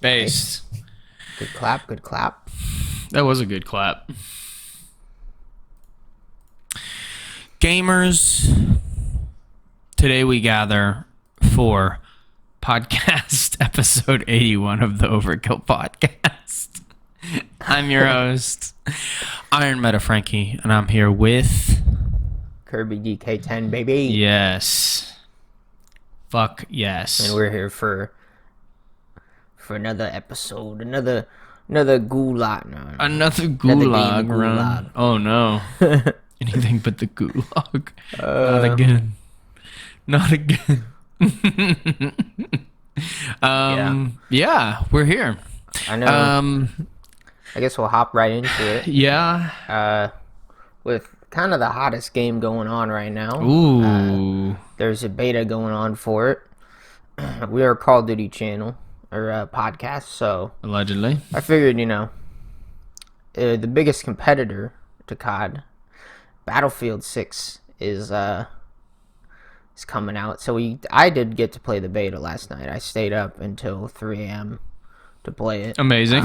Based. Good clap, good clap. That was a good clap. Gamers, today we gather for podcast episode 81 of the Overkill Podcast. I'm your host, Iron Meta Frankie, and I'm here with... Kirby DK10, baby. Yes. Fuck yes. And we're here for another episode, another gulag. No. Another gulag run. Oh no. Anything but the gulag. Not again. Not again. Yeah, we're here. I know. I guess we'll hop right into it. Yeah. With kind of the hottest game going on right now. Ooh. There's a beta going on for it. We are a Call of Duty channel or a podcast, so Allegedly. I figured, the biggest competitor to COD, Battlefield 6, is coming out. So I did get to play the beta last night. I stayed up until 3 a.m. to play it. Amazing.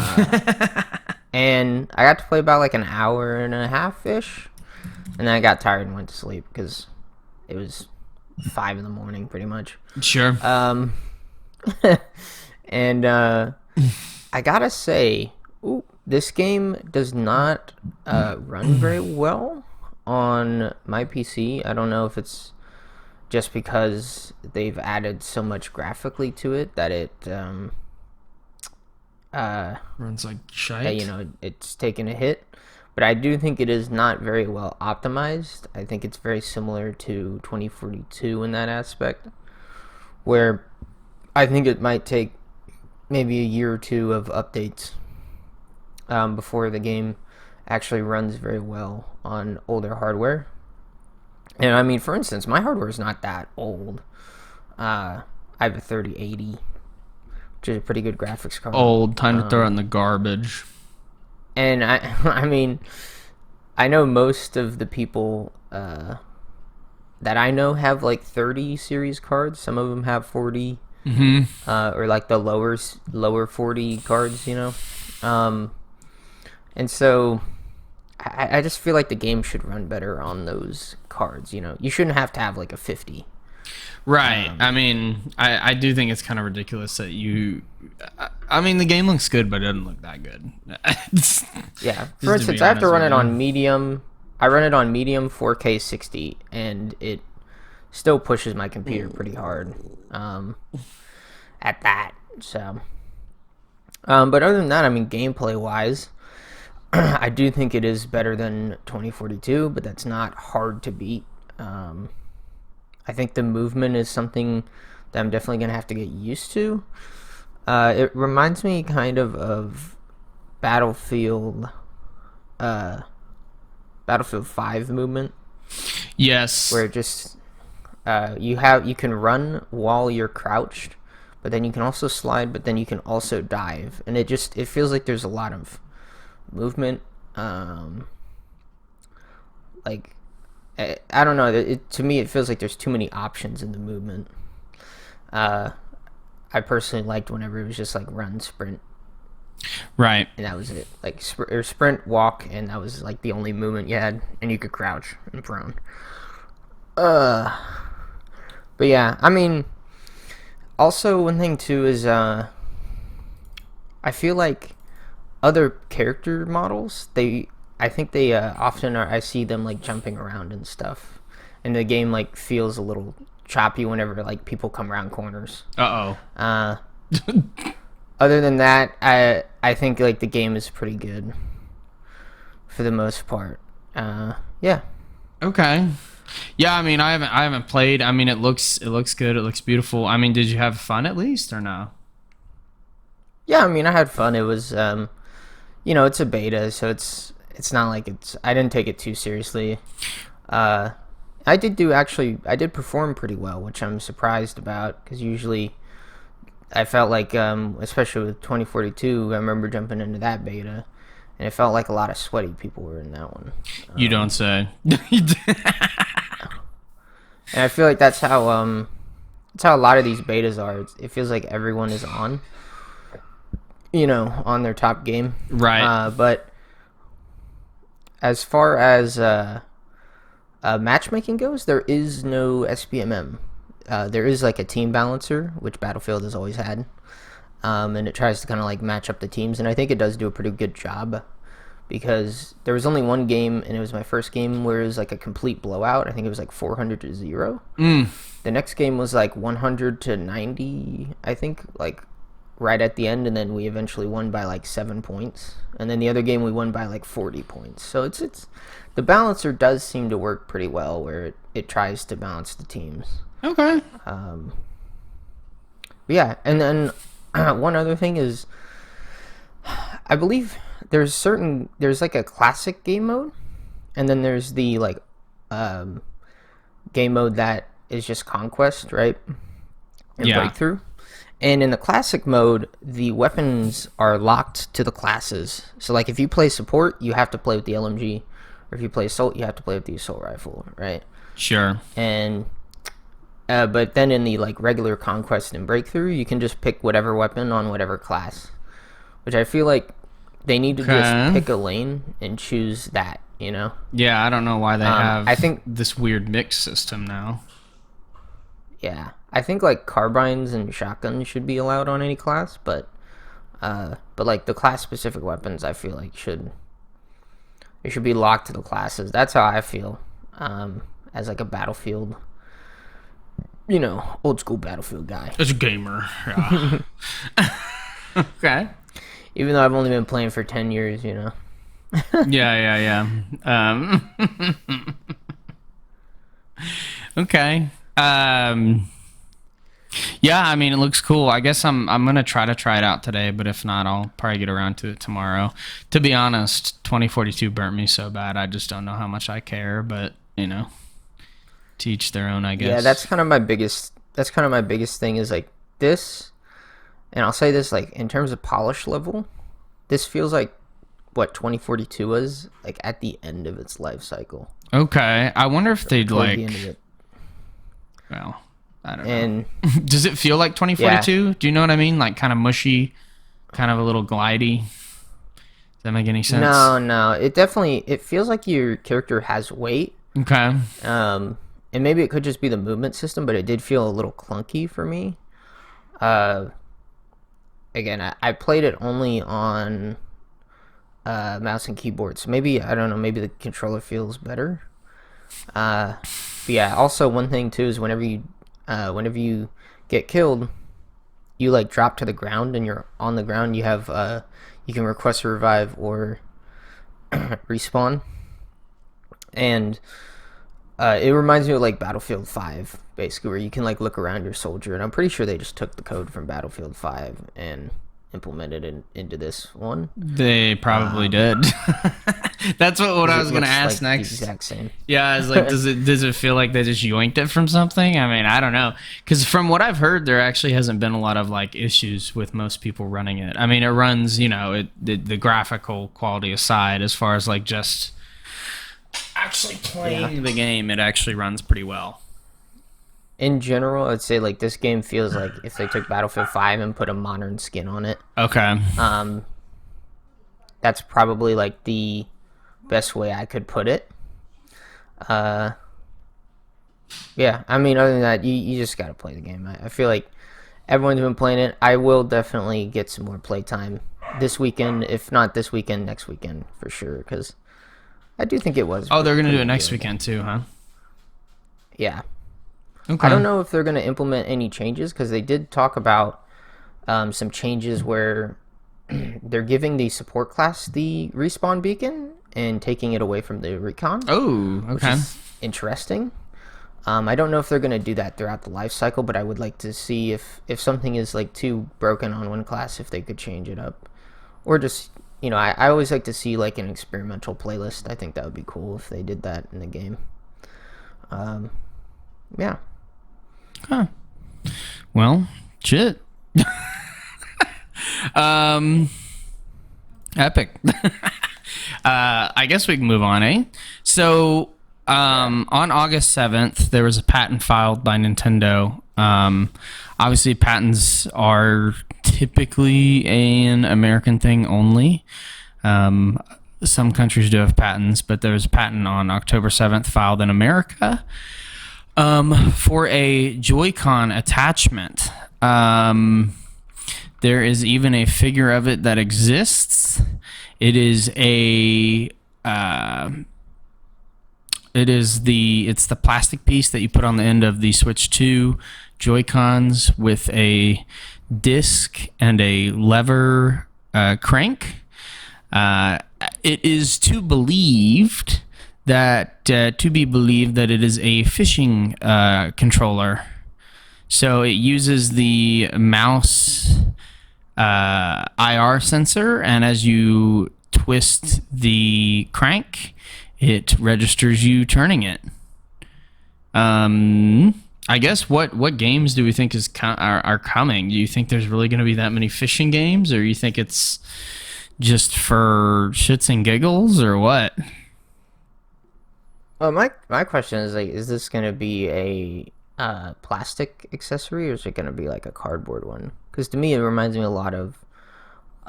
And I got to play about like an hour and a half-ish. And then I got tired and went to sleep because it was 5 in the morning pretty much. Sure. And I gotta say, this game does not run very well on my PC. I don't know if it's just because they've added so much graphically to it that it runs like shite. It's taken a hit. But I do think it is not very well optimized. I think it's very similar to 2042 in that aspect, where I think it might take maybe a year or two of updates before the game actually runs very well on older hardware. And I mean, for instance, my hardware is not that old. I have a 3080, which is a pretty good graphics card. Old, time to throw it in the garbage. And I mean, I know most of the people that I know have like 30 series cards. Some of them have 40, or like the lower 40 cards, And so I just feel like the game should run better on those cards. You shouldn't have to have like a 50. Right. I mean, I do think it's kind of ridiculous that the game looks good, but it doesn't look that good. Yeah. For instance, I have to run it on medium. I run it on medium 4K 60, and it still pushes my computer pretty hard at that. So, but other than that, I mean, gameplay-wise, I do think it is better than 2042, but that's not hard to beat. I think the movement is something that I'm definitely going to have to get used to. It reminds me kind of Battlefield 5 movement. Yes. Where it just you can run while you're crouched, but then you can also slide, but then you can also dive, and it feels like there's a lot of movement. I don't know. To me, it feels like there's too many options in the movement. I personally liked whenever it was just like run, sprint, right, and that was it. Like sprint, walk, and that was like the only movement you had, and you could crouch and prone. But yeah, I mean, also one thing too is I feel like other character models, I think they often are. I see them like jumping around and stuff, and the game like feels a little choppy whenever like people come around corners. Other than that, I think like the game is pretty good for the most part. Yeah. Okay. Yeah, I mean, I haven't played. I mean, it looks good. It looks beautiful. I mean, did you have fun at least or no? Yeah, I mean, I had fun. It was it's a beta, so it's not like I didn't take it too seriously. I did perform pretty well, which I'm surprised about, because usually I felt like, especially with 2042, I remember jumping into that beta, and it felt like a lot of sweaty people were in that one. You don't say. And I feel like that's how a lot of these betas are. It feels like everyone is on. on their top game. Right. But as far as matchmaking goes, there is no SPMM. There is like a team balancer, which Battlefield has always had. And it tries to kind of like match up the teams, and I think it does do a pretty good job, because there was only one game, and it was my first game, where it was like a complete blowout. I think it was like 400-0. The next game was like 100-90, I think, like right at the end, and then we eventually won by like 7 points, and then the other game we won by like 40 points. So it's the balancer does seem to work pretty well, where it tries to balance the teams. Okay. Yeah, and then one other thing is, I believe there's like a classic game mode, and then there's the like game mode that is just conquest, right? And breakthrough. And in the classic mode, the weapons are locked to the classes. So like if you play support, you have to play with the LMG, or if you play assault, you have to play with the assault rifle, right? Sure. And but then in the like regular conquest and breakthrough, you can just pick whatever weapon on whatever class, which I feel like they need to just pick a lane and choose that, Yeah, I don't know why they have I think this weird mix system now. Yeah, I think like carbines and shotguns should be allowed on any class, but like the class specific weapons, I feel like should be locked to the classes. That's how I feel, as like a Battlefield, old school Battlefield guy. As a gamer, yeah. Okay. Even though I've only been playing for 10 years, Yeah. Okay. Yeah, I mean, it looks cool. I guess I'm gonna try it out today, but if not, I'll probably get around to it tomorrow. To be honest, 2042 burnt me so bad, I just don't know how much I care. But to each their own, I guess. Yeah, that's kind of my biggest thing is like this, and I'll say this, like in terms of polish level, this feels like what 2042 was like at the end of its life cycle. Okay, I wonder if they'd Toward like. the end of it. Well, I don't And know. Does it feel like 2042? Yeah. Do you know what I mean? Like kind of mushy, kind of a little glidey. Does that make any sense? No. It feels like your character has weight. Okay. And maybe it could just be the movement system, but it did feel a little clunky for me. Again, I played it only on mouse and keyboard, so maybe, I don't know, maybe the controller feels better. But yeah, also one thing too is whenever you get killed, you like drop to the ground, and you're on the ground. You have you can request a revive or respawn, and it reminds me of like Battlefield 5, basically, where you can like look around your soldier. And I'm pretty sure they just took the code from Battlefield 5 and implemented it into this one. They probably did. That's what I was gonna ask like next. The exact same. Yeah, I was like, does it feel like they just yoinked it from something? I mean, I don't know, because from what I've heard, there actually hasn't been a lot of like issues with most people running it. I mean, it runs, the graphical quality aside, as far as like just actually playing the game, it actually runs pretty well. In general, I'd say like this game feels like if they took Battlefield 5 and put a modern skin on it. Okay. That's probably like the best way I could put it. Yeah, I mean, other than that, you just gotta play the game. I feel like everyone's been playing it. I will definitely get some more playtime this weekend. If not this weekend, next weekend for sure, because I do think it was. Oh, they're gonna do it next weekend too, huh? Yeah. Okay. I don't know if they're going to implement any changes, because they did talk about some changes where they're giving the support class the respawn beacon and taking it away from the recon. Oh, okay. Which is interesting. I don't know if they're going to do that throughout the life cycle, but I would like to see if something is like too broken on one class, if they could change it up. Or just, I always like to see like an experimental playlist. I think that would be cool if they did that in the game. Yeah. Huh. Well, shit. Epic. I guess we can move on, eh? So, on August 7th, there was a patent filed by Nintendo. Obviously, patents are typically an American thing only. Some countries do have patents, but there's a patent on October 7th filed in America for a Joy-Con attachment. There is even a figure of it that exists. It is it's the plastic piece that you put on the end of the Switch 2 Joy-Cons with a disc and a lever crank. It is to be believed that it is a fishing controller. So it uses the mouse IR sensor, and as you twist the crank, it registers you turning it. I guess what games do we think are coming? Do you think there's really going to be that many fishing games, or you think it's just for shits and giggles, or what? Well, my question is, like, is this going to be a plastic accessory, or is it going to be like a cardboard one? Because to me, it reminds me a lot of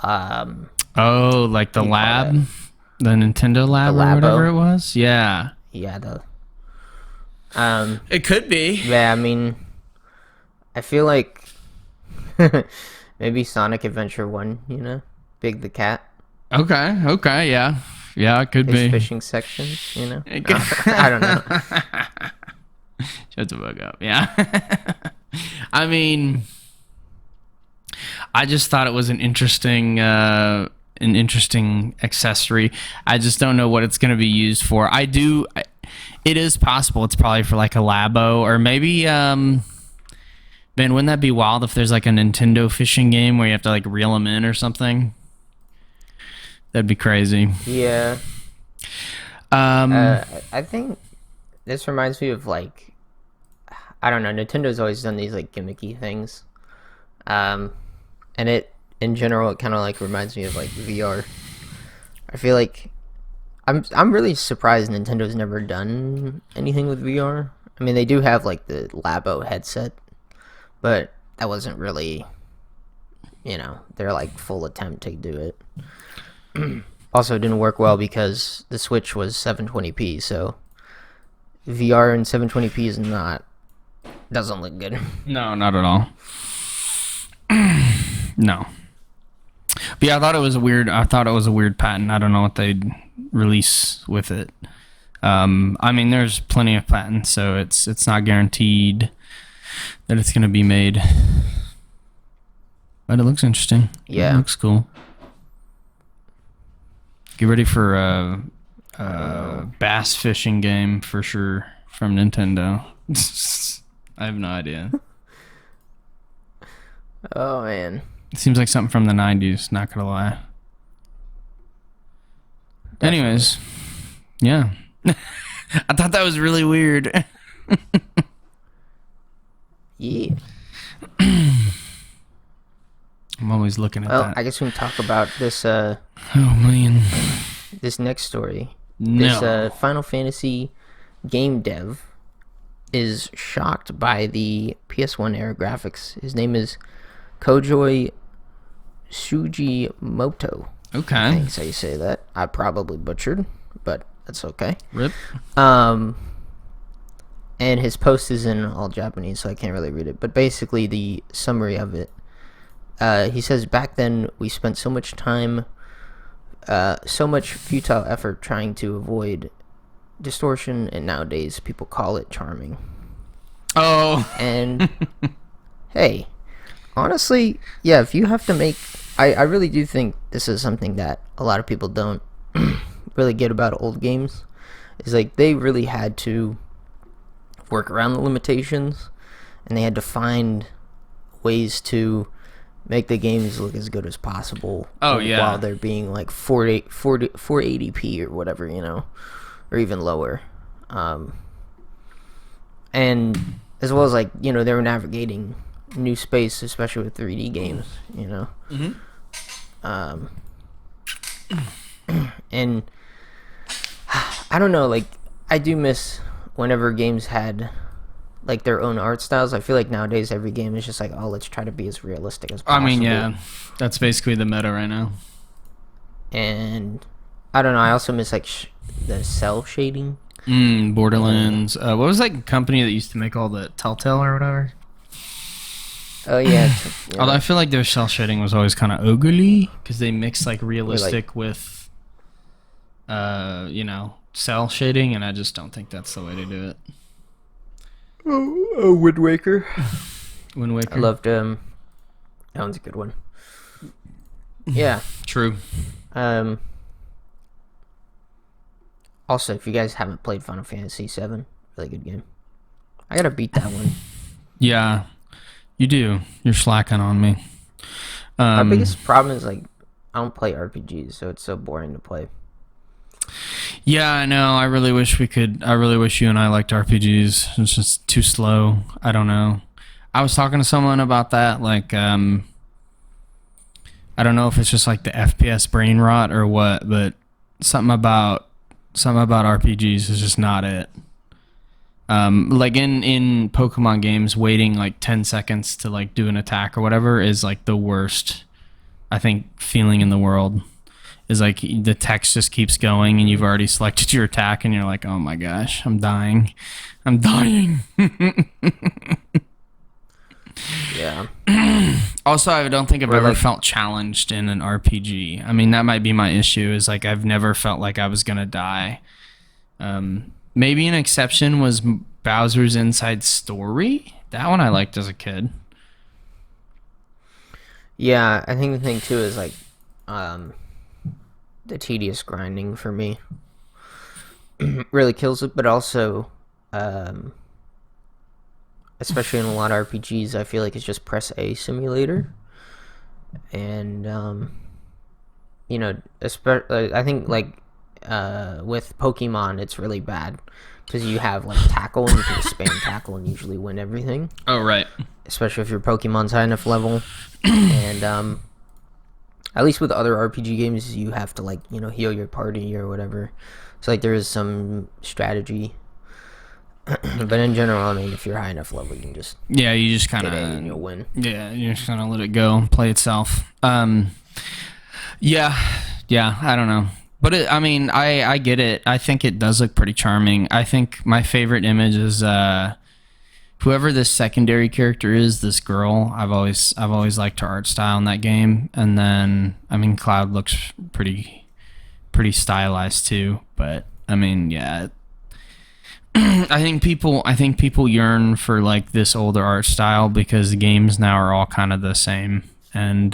like the lab, the Nintendo lab, or whatever it was. Yeah, it could be. Yeah, I mean, I feel like maybe Sonic Adventure 1, Big the Cat. Okay, yeah, it could His be fishing sections, No, I don't know. Shut the fuck up. Yeah. I mean, I just thought it was an interesting accessory. I just don't know what it's going to be used for. It is possible it's probably for like a labo, or maybe man, wouldn't that be wild if there's like a Nintendo fishing game where you have to like reel them in or something? That'd be crazy. Yeah. I think this reminds me of, like, I don't know, Nintendo's always done these like gimmicky things. And in general, it kind of like reminds me of like VR. I feel like I'm really surprised Nintendo's never done anything with VR. I mean, they do have like the Labo headset, but that wasn't really, their like full attempt to do it. Also, it didn't work well because the Switch was 720p, so VR in 720p doesn't look good. No, not at all. No. But yeah, I thought it was a weird patent. I don't know what they'd release with it. I mean, there's plenty of patents, so it's not guaranteed that it's going to be made. But it looks interesting. Yeah. It looks cool. Get ready for a bass fishing game for sure from Nintendo. I have no idea. Oh, man. It seems like something from the 90s, not gonna lie. Definitely. Anyways, yeah. I thought that was really weird. Yeah. I'm always looking at that. Well, I guess we can talk about this oh, man. This next story. No. This Final Fantasy game dev is shocked by the PS1 era graphics. His name is Kojoi Sugimoto. Okay. I think that's how you say that. I probably butchered, but that's okay. Rip. And his post is in all Japanese, so I can't really read it. But basically, the summary of it, he says, back then we spent so much time, so much futile effort trying to avoid distortion, and nowadays people call it charming. Oh. And hey, honestly, yeah, if you have to make, I really do think this is something that a lot of people don't really get about old games. Is like they really had to work around the limitations, and they had to find ways to make the games look as good as possible. Oh, yeah. While they're being like 480p or whatever, or even lower. And as well as like, they were navigating new space, especially with 3D games, Mm-hmm. And I don't know, like, I do miss whenever games had like their own art styles. I feel like nowadays every game is just like, oh, let's try to be as realistic as possible. I mean, yeah, that's basically the meta right now. And I don't know. I also miss like the cell shading. Borderlands. What was that company that used to make all the Telltale or whatever? Oh yeah. Although I feel like their cell shading was always kind of ugly because they mixed like realistic with, cell shading, and I just don't think that's the way to do it. Oh, Wind Waker. Wind Waker. I loved that one's a good one. Yeah. True. Also, if you guys haven't played Final Fantasy VII, really good game. I gotta beat that one. Yeah, you do. You're slacking on me. My biggest problem is like I don't play RPGs, so it's so boring to play. Yeah, I know. I really wish we could. I really wish you and I liked RPGs. It's just too slow. I don't know. I was talking to someone about that. Like, I don't know if it's just like the FPS brain rot or what, but something about RPGs is just not it. Like in Pokemon games, waiting like 10 seconds to like do an attack or whatever is like the worst, I think, feeling in the world. Is like the text just keeps going and you've already selected your attack and you're like, oh my gosh, I'm dying. Yeah. Also, I don't think I've ever felt challenged in an RPG. I mean, that might be my issue, is like I've never felt like I was gonna die. Maybe an exception was Bowser's Inside Story. That one I liked as a kid. Yeah, I think the thing too is like the tedious grinding for me really kills it, but also especially in a lot of RPGs, I feel like it's just press A simulator. And I think like with Pokemon it's really bad because you have like tackle and you can just spam tackle and usually win everything. Oh, right. Especially if your Pokemon's high enough level. And at least with other RPG games, you have to like heal your party or whatever. So like there is some strategy. But in general, I mean, if you're high enough level, you can just you just kind of and you'll win. Yeah, you just kind of let it go, play itself. Yeah, I don't know, but I get it. I think it does look pretty charming. I think my favorite image is whoever this secondary character is, this girl. I've always liked her art style in that game, and then Cloud looks pretty stylized too. But yeah. I think people yearn for like this older art style because the games now are all kind of the same, and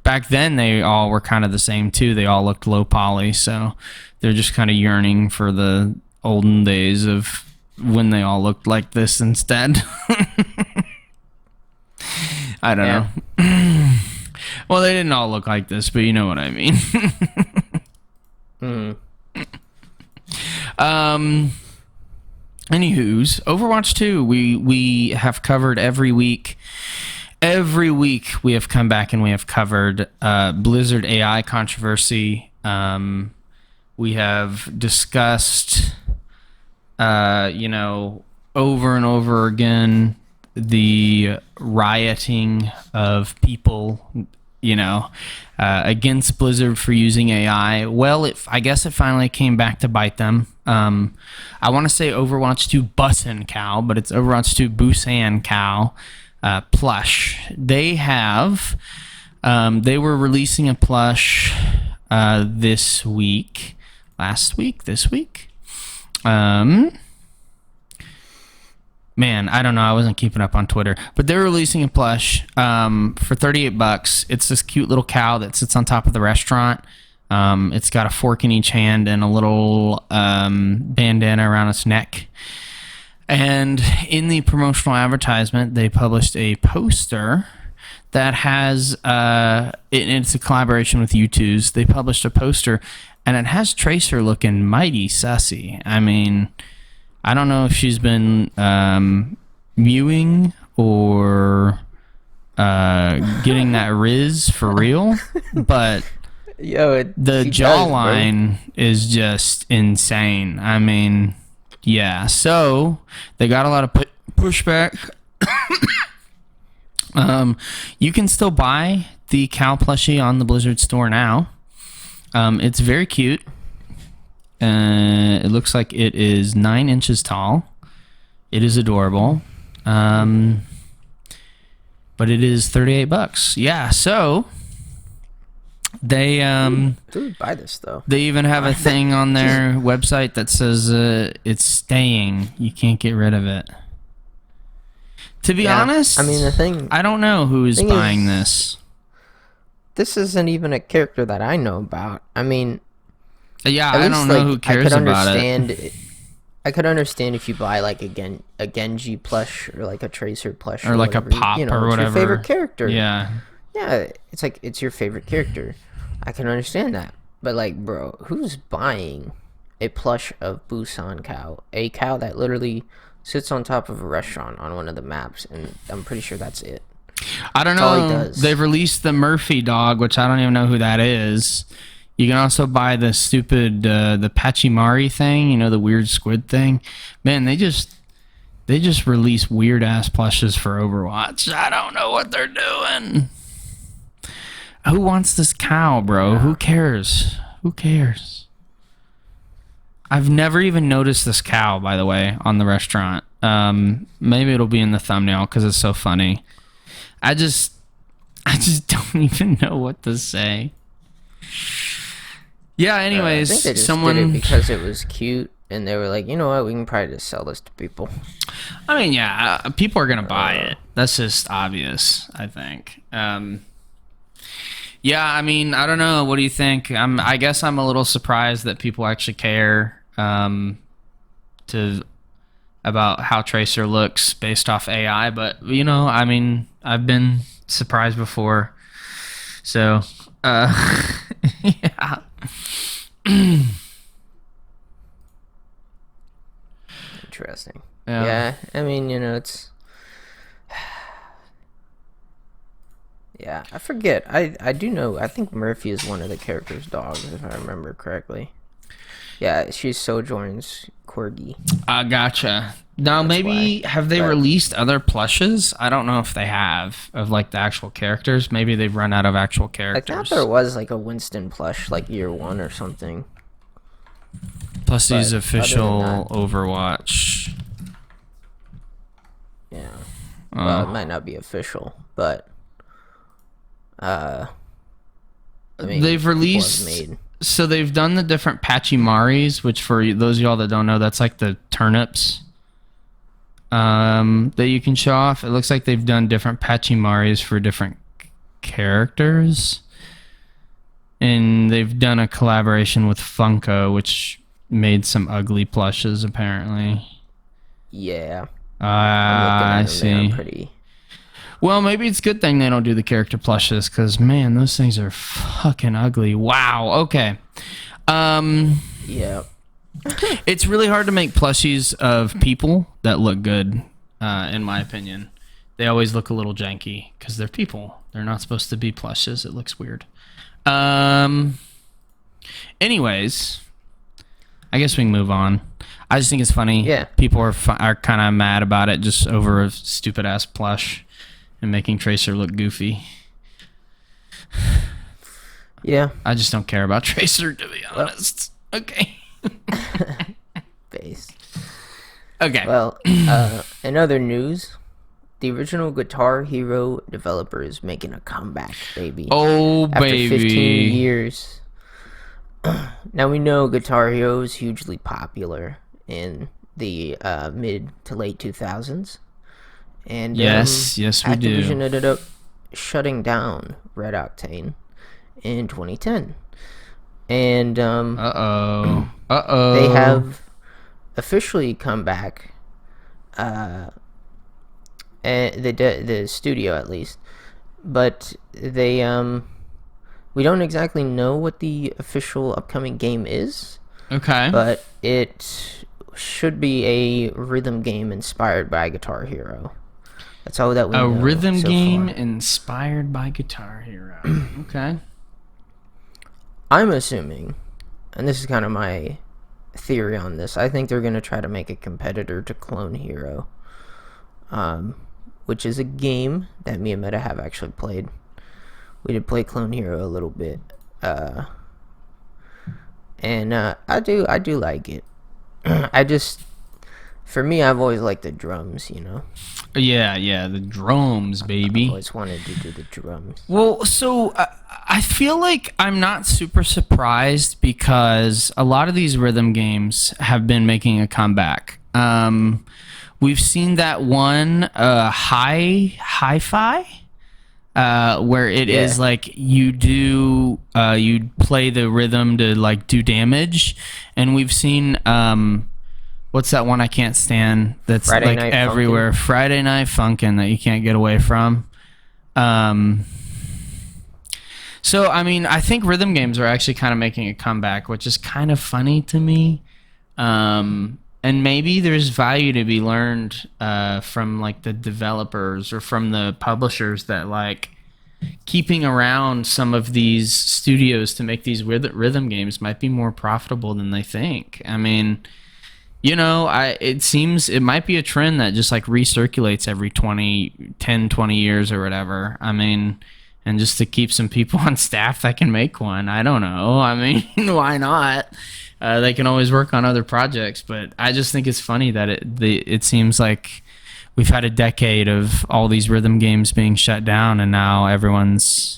back then they all were kind of the same too. They all looked low poly, so they're just kind of yearning for the olden days of when they all looked like this instead. I don't know. Well, they didn't all look like this, but you know what I mean. Anywho's, Overwatch 2, we have covered every week. Every week we have come back and we have covered Blizzard AI controversy. We have discussed, over and over again, the rioting of people, against Blizzard for using AI. Well, I guess it finally came back to bite them. I want to say Overwatch 2 Bussin' Cow, but it's Overwatch 2 Busan Cow plush. They were releasing a plush this week. Man, I don't know. I wasn't keeping up on Twitter, but they're releasing a plush for $38. It's this cute little cow that sits on top of the restaurant. It's got a fork in each hand and a little bandana around its neck. And in the promotional advertisement, they published a poster that has, it's a collaboration with U2's. They published a poster, and it has Tracer looking mighty sussy. I don't know if she's been mewing or getting that Riz for real, but the jawline is just insane. Yeah, so they got a lot of pushback. You can still buy the cow plushie on the Blizzard store now. It's very cute. It looks like it is 9 inches tall. It is adorable. But it is $38. Yeah, so they Dude, buy this though. they even have a thing on their website that says it's staying. You can't get rid of it. To be honest, I mean, the thing, I don't know who is thing buying is- this. this isn't even a character that I know about. I mean, Yeah, at I least, don't know who cares about it. I could understand if you buy like a Genji plush or like a Tracer plush Or like a whatever, Pop or it's whatever. your favorite character. Yeah. Yeah, it's like it's your favorite character. I can understand that. But like, bro, who's buying a plush of Busan cow? A cow that literally sits on top of a restaurant on one of the maps, and I'm pretty sure that's it. I don't That's all he know. does. They've released the Murphy dog, which I don't even know who that is. You can also buy the stupid the Pachimari thing, the weird squid thing. Man, they just release weird ass plushes for Overwatch. I don't know what they're doing. Who wants this cow, bro? Yeah. Who cares? Who cares? I've never even noticed this cow, by the way, on the restaurant. Maybe it'll be in the thumbnail because it's so funny. I just don't even know what to say. Yeah. Anyways, I think they just someone did it because it was cute, and they were like, you know what, we can probably just sell this to people. I mean, yeah, people are gonna buy it. That's just obvious, I think. Yeah, I mean, I don't know. What do you think? I guess I'm a little surprised that people actually care about how Tracer looks based off AI. But I mean, I've been surprised before. So, yeah. Interesting. Yeah. Yeah, I mean, it's... Yeah, I forget. I do know. I think Murphy is one of the character's dogs, if I remember correctly. Yeah, she's Sojourn's corgi. I gotcha. Now, maybe have they released other plushes? I don't know if they have of like the actual characters. Maybe they've run out of actual I characters. thought there was like a Winston plush, like year 1 or something. Plus these but official other than Overwatch. Yeah. Well, it might not be official, but I mean, They've people have released. made. So they've done the different Pachimaris, which for those of y'all that don't know, that's like the turnips that you can show off. It looks like they've done different Pachimaris for different characters. And they've done a collaboration with Funko, which made some ugly plushes, apparently. Yeah. I They're see. pretty. Well, maybe it's a good thing they don't do the character plushes, because, man, those things are fucking ugly. Wow. Okay. Yeah. It's really hard to make plushies of people that look good, in my opinion. They always look a little janky, because they're people. They're not supposed to be plushes. It looks weird. Anyways, I guess we can move on. I just think it's funny. Yeah. People are kind of mad about it just over a stupid ass plush and making Tracer look goofy. Yeah. I just don't care about Tracer, to be honest. Okay. Base. Okay. Well, in other news, the original Guitar Hero developer is making a comeback, baby. Oh, After baby. 15 years. Now we know Guitar Hero is hugely popular in the mid to late 2000s. And Yes, yes, we do. Activision ended up shutting down Red Octane in 2010. And Uh-oh. they have officially come back, the studio at least, but they we don't exactly know what the official upcoming game is, Okay. but it should be a rhythm game inspired by Guitar Hero. That's all that we A know rhythm so game far. inspired by Guitar Hero. Okay. I'm assuming, and this is kind of my theory on this. I think they're going to try to make a competitor to Clone Hero, which is a game that me and Meta have actually played. We did play Clone Hero a little bit, and I do like it. For me, I've always liked the drums, you know. Yeah, the drums, baby. I've always wanted to do the drums. Well, so I feel like I'm not super surprised because a lot of these rhythm games have been making a comeback. We've seen that one hi-fi where it is like you play the rhythm to like do damage, and we've seen what's that one I can't stand that's Friday like Night everywhere? Funkin'. Friday Night Funkin' that you can't get away from. So, I mean, I think rhythm games are actually kind of making a comeback, which is kind of funny to me. And maybe there's value to be learned from like the developers or from the publishers that like keeping around some of these studios to make these rhythm games might be more profitable than they think. I mean, you know, it seems it might be a trend that just like recirculates every 10, 20 years or whatever. I mean, and just to keep some people on staff that can make one. I don't know. I mean, why not? They can always work on other projects, but I just think it's funny that it seems like we've had a decade of all these rhythm games being shut down, and now everyone's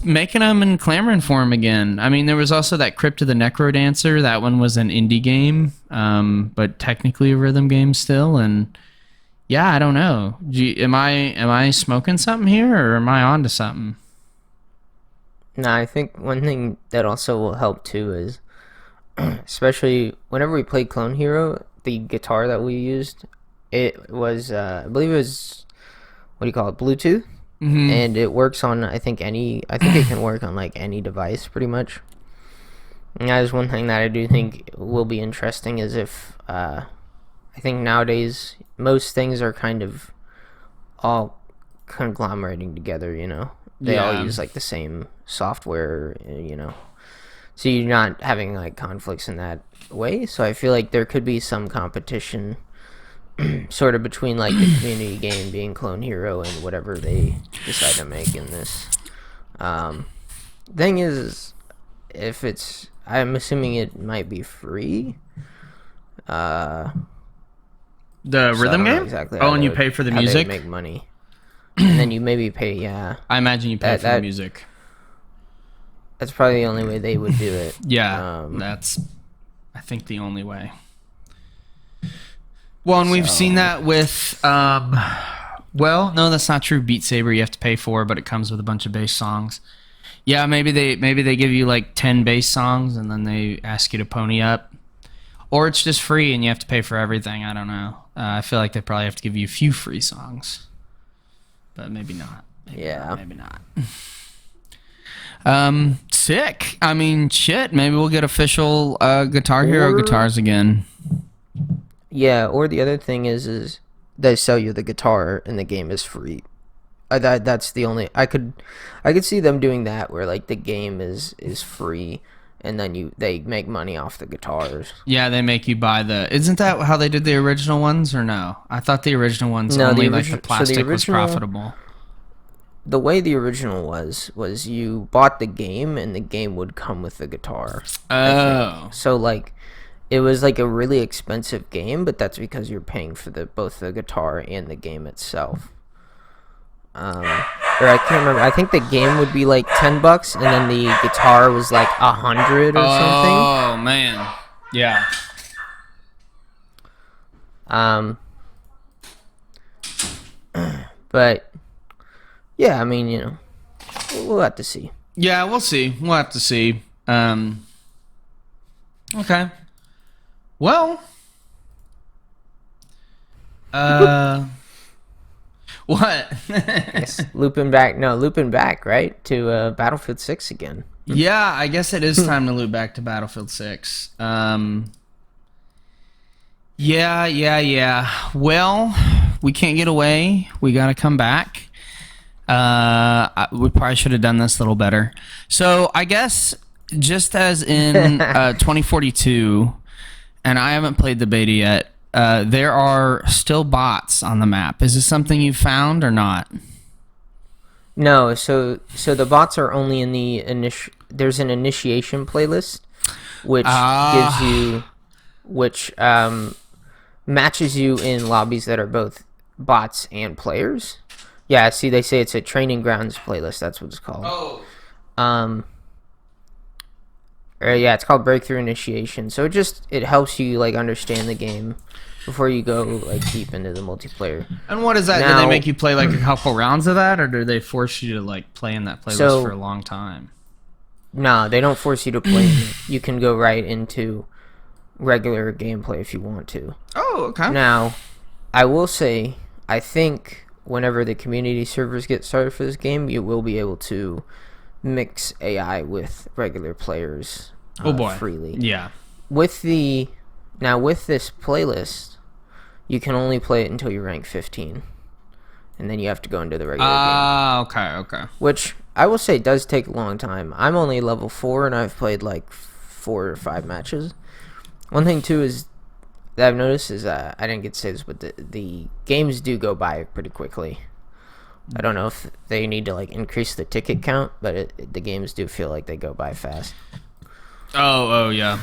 making them and clamoring for them again. I mean, there was also that Crypt of the Necro Dancer. That one was an indie game, but technically a rhythm game still. And yeah, I don't know. Am I smoking something here, or am I onto something? No, I think one thing that also will help too is, especially whenever we played Clone Hero, the guitar that we used, it was I believe it was, what do you call it, Bluetooth. Mm-hmm. And it works on, I think it can work on like any device pretty much. And that is one thing that I do think will be interesting, is if I think nowadays most things are kind of all conglomerating together, you know. They all use like the same software, you know. So you're not having like conflicts in that way. So I feel like there could be some competition sort of between like the community game being Clone Hero and whatever they decide to make in this. Thing is, if it's, I'm assuming it might be free. The rhythm game? Exactly. Oh, and you pay for the music? Make money. And then you maybe pay, yeah. I imagine you pay for the music. That's probably the only way they would do it. Yeah, that's, I think, the only way. Well, and we've seen that with, well, no, that's not true. Beat Saber you have to pay for, but it comes with a bunch of bass songs. Yeah, maybe they give you like 10 bass songs and then they ask you to pony up, or it's just free and you have to pay for everything. I don't know. I feel like they probably have to give you a few free songs, but maybe not. Maybe not. Sick. I mean, shit. Maybe we'll get official Guitar Hero guitars again. Yeah, or the other thing is they sell you the guitar and the game is free. That's the only I could see them doing that, where like the game is free and then they make money off the guitars. Yeah, they make you buy Isn't that how they did the original ones, or no? I thought the original ones only like the plastic was profitable. The way the original was you bought the game and the game would come with the guitar. Oh. So like it was like a really expensive game, but that's because you're paying for both the guitar and the game itself. Or I can't remember. I think the game would be like $10, and then the guitar was like $100 or something. Oh man, yeah. But yeah, I mean, you know, we'll have to see. Yeah, we'll see. We'll have to see. Okay. Well, what? Yes, looping back, right? To Battlefield 6 again. Yeah, I guess it is time to loop back to Battlefield 6. Yeah. Well, we can't get away. We got to come back. We probably should have done this a little better. So I guess just as in 2042, and I haven't played the beta yet, there are still bots on the map. Is this something you found or not? No, so the bots are only in the there's an initiation playlist which gives you matches you in lobbies that are both bots and players. Yeah, see, they say it's a training grounds playlist. That's what it's called. Oh. Yeah, it's called Breakthrough Initiation. So it helps you like understand the game before you go like deep into the multiplayer. And what is that? Now, do they make you play like a couple rounds of that, or do they force you to like play in that playlist for a long time? No, they don't force you to play. You can go right into regular gameplay if you want to. Oh, okay. Now, I will say, I think whenever the community servers get started for this game, you will be able to mix AI with regular players freely. Yeah. With this playlist, you can only play it until you rank 15. And then you have to go into the regular game. Okay. Which I will say does take a long time. I'm only level 4 and I've played like 4 or 5 matches. One thing too is that I've noticed is I didn't get to say this, but the games do go by pretty quickly. I don't know if they need to like increase the ticket count, but the games do feel like they go by fast. Oh yeah.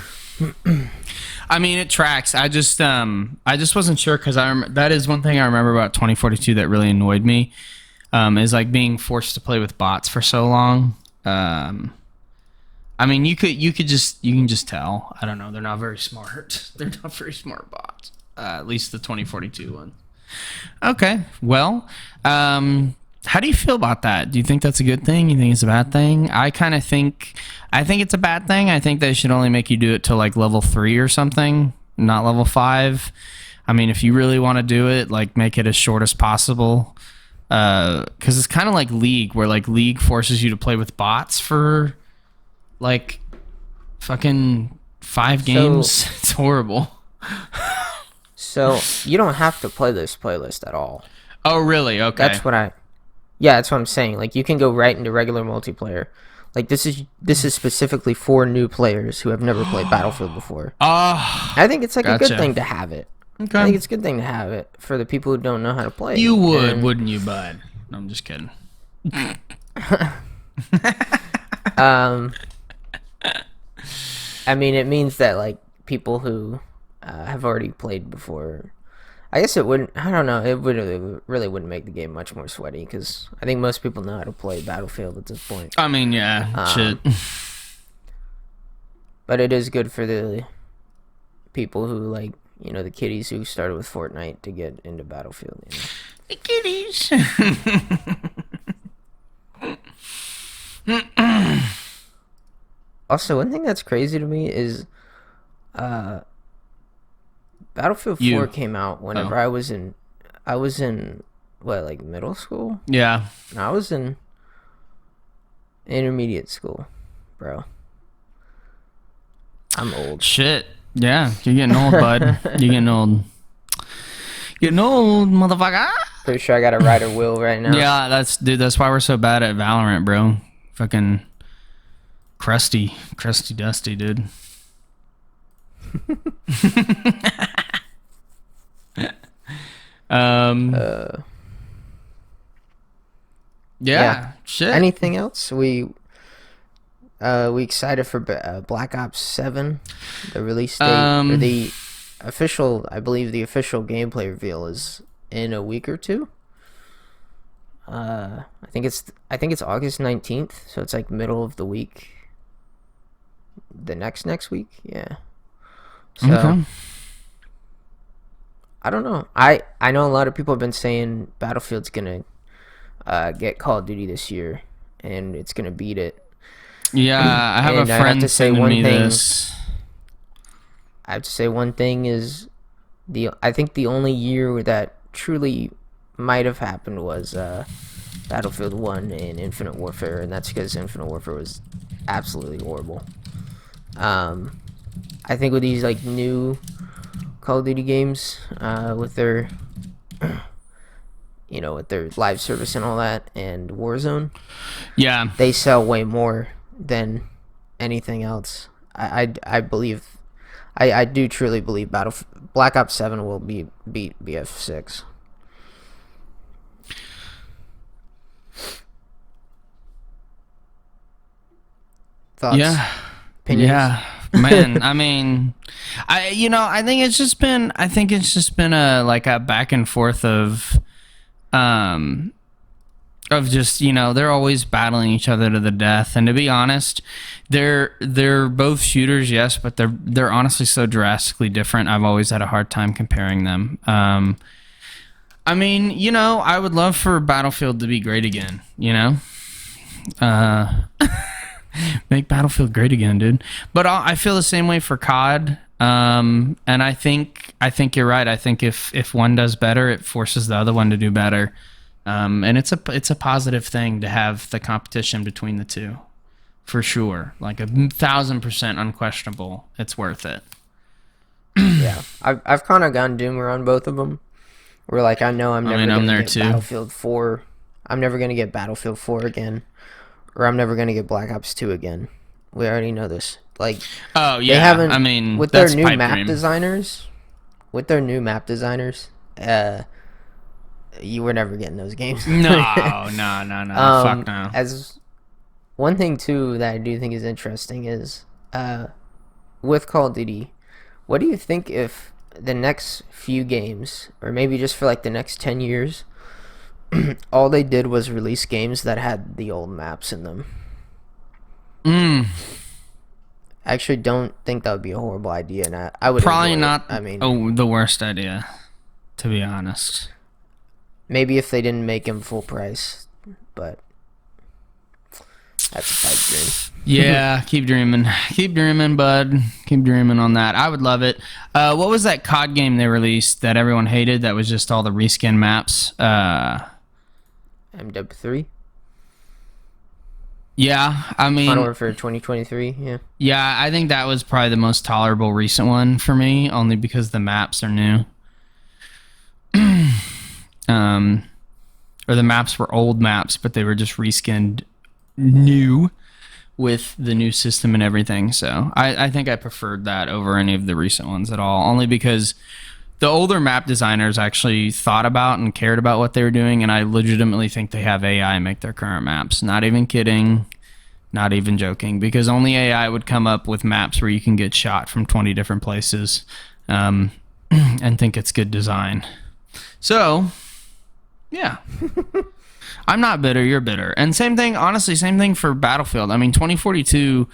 I mean, it tracks. I just wasn't sure because that is one thing I remember about 2042 that really annoyed me, is like being forced to play with bots for so long. I mean, you can just tell. I don't know. They're not very smart. They're not very smart bots. At least the 2042 one. Okay. Well, how do you feel about that? Do you think that's a good thing? You think it's a bad thing? I think it's a bad thing. I think they should only make you do it to like level 3 or something, not level 5. I mean, if you really want to do it, like make it as short as possible. Because it's kind of like League, where like League forces you to play with bots for like fucking 5 games. It's horrible. So you don't have to play this playlist at all. Oh, really? Okay. That's what I'm saying. Like you can go right into regular multiplayer. Like this is specifically for new players who have never played Battlefield before. I think it's like a good thing to have it. Okay. I think it's a good thing to have it for the people who don't know how to play. You would, wouldn't you, bud? No, I'm just kidding. I mean, it means that like people who have already played before, I guess it wouldn't. I don't know. It really wouldn't make the game much more sweaty because I think most people know how to play Battlefield at this point. I mean, yeah, shit. But it is good for the people who like, you know, the kiddies who started with Fortnite to get into Battlefield. You know? The kiddies. Also, one thing that's crazy to me is Battlefield 4 came out whenever I was in what, like middle school? Yeah. No, I was in intermediate school, bro. I'm old. Shit. Yeah, you're getting old, bud. You're getting old. Getting old, motherfucker. Pretty sure I got a rider wheel right now. Yeah, that's why we're so bad at Valorant, bro. Fucking crusty dusty, dude. Yeah, shit. Anything else? We excited for Black Ops 7, the release date, or the official. I believe the official gameplay reveal is in a week or two. I think it's August 19th, so it's like middle of the week. The next week, yeah. So Okay. I don't know. I know a lot of people have been saying Battlefield's gonna get Call of Duty this year, and it's gonna beat it. Yeah, I have a friend sending me this. I have to say one thing is I think the only year that truly might have happened was Battlefield 1 and Infinite Warfare, and that's because Infinite Warfare was absolutely horrible. I think with these like new Call of Duty games, with their with their live service and all that, and Warzone, Yeah, they sell way more than anything else. I believe, I do truly believe Black Ops 7 will beat BF6. Thoughts? Yeah. Opinions? Yeah. Man, I mean, I think it's just been a like a back and forth um of just, they're always battling each other to the death. And to be honest, they're both shooters, yes, but they're honestly so drastically different. I've always had a hard time comparing them. I mean, I would love for Battlefield to be great again, make Battlefield great again, dude. But I feel the same way for COD. And I think you're right. I think if one does better, it forces the other one to do better. And it's a positive thing to have the competition between the two, for sure. Like 1,000% unquestionable. It's worth it. Yeah, I've kind of gone doomer on both of them. Where like I'm never gonna get Battlefield 4. I'm never gonna get Battlefield 4 again, or I'm never gonna get Black Ops 2 again. We already know this. Like, oh yeah, they haven't. I mean, with their new map designers, you were never getting those games. No. Fuck no. As one thing too that I do think is interesting is with Call of Duty, what do you think if the next few games, or maybe just for like the next 10 years, all they did was release games that had the old maps in them? I actually don't think that would be a horrible idea, and I would probably not. I mean, the worst idea, to be honest. Maybe if they didn't make him full price, but that's a pipe dream. Yeah, keep dreaming, bud. Keep dreaming on that. I would love it. What was that COD game they released that everyone hated? That was just all the reskin maps. MW3. Yeah, I mean, Modern Warfare 2023. Yeah. Yeah, I think that was probably the most tolerable recent one for me, only because the maps are new. Or the maps were old maps, but they were just reskinned new with the new system and everything. So I think I preferred that over any of the recent ones at all, only because the older map designers actually thought about and cared about what they were doing, and I legitimately think they have AI make their current maps. Not even kidding, not even joking, because only AI would come up with maps where you can get shot from 20 different places and think it's good design. So, yeah. I'm not bitter, you're bitter. And same thing for Battlefield. I mean, 2042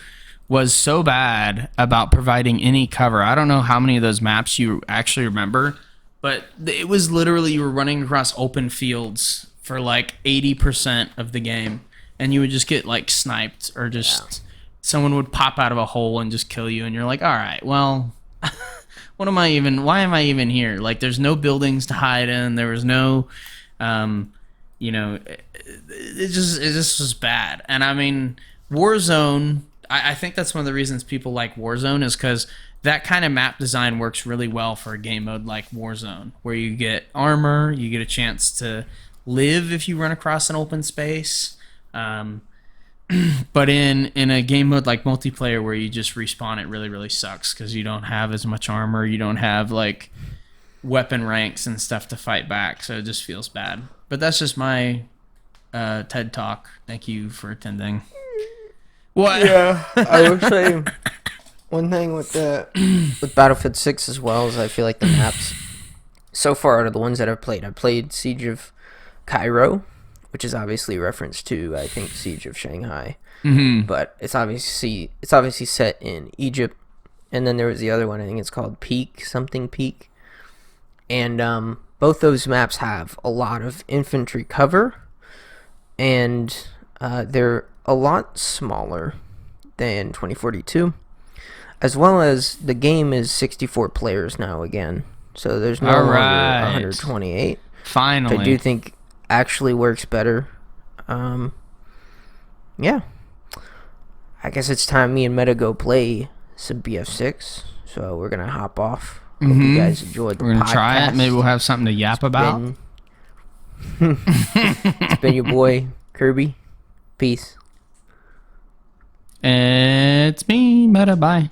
was so bad about providing any cover. I don't know how many of those maps you actually remember, but it was literally, you were running across open fields for like 80% of the game, and you would just get like sniped, or just someone would pop out of a hole and just kill you, and you're like, all right, well, why am I even here? Like, there's no buildings to hide in. There was no, it just was bad. And I mean, Warzone, I think that's one of the reasons people like Warzone, is because that kind of map design works really well for a game mode like Warzone, where you get armor, you get a chance to live if you run across an open space. But in a game mode like multiplayer, where you just respawn, it really, really sucks, because you don't have as much armor, you don't have like weapon ranks and stuff to fight back, so it just feels bad. But that's just my TED Talk. Thank you for attending. What? Yeah, I would say one thing with Battlefield 6 as well is I feel like the maps so far out of the ones that I've played Siege of Cairo, which is obviously a reference to, I think, Siege of Shanghai. Mm-hmm. But it's obviously set in Egypt. And then there was the other one, I think it's called Peak. And both those maps have a lot of infantry cover, and they're a lot smaller than 2042, as well as the game is 64 players now again. So there's no longer 128. Finally. Which I do think actually works better. Yeah. I guess it's time me and Meta go play some BF6. So we're going to hop off. Hope you guys enjoyed the podcast. We're going to try it. Maybe we'll have something to yap about. It's been your boy, Kirby. Peace. It's me, Meta. Bye.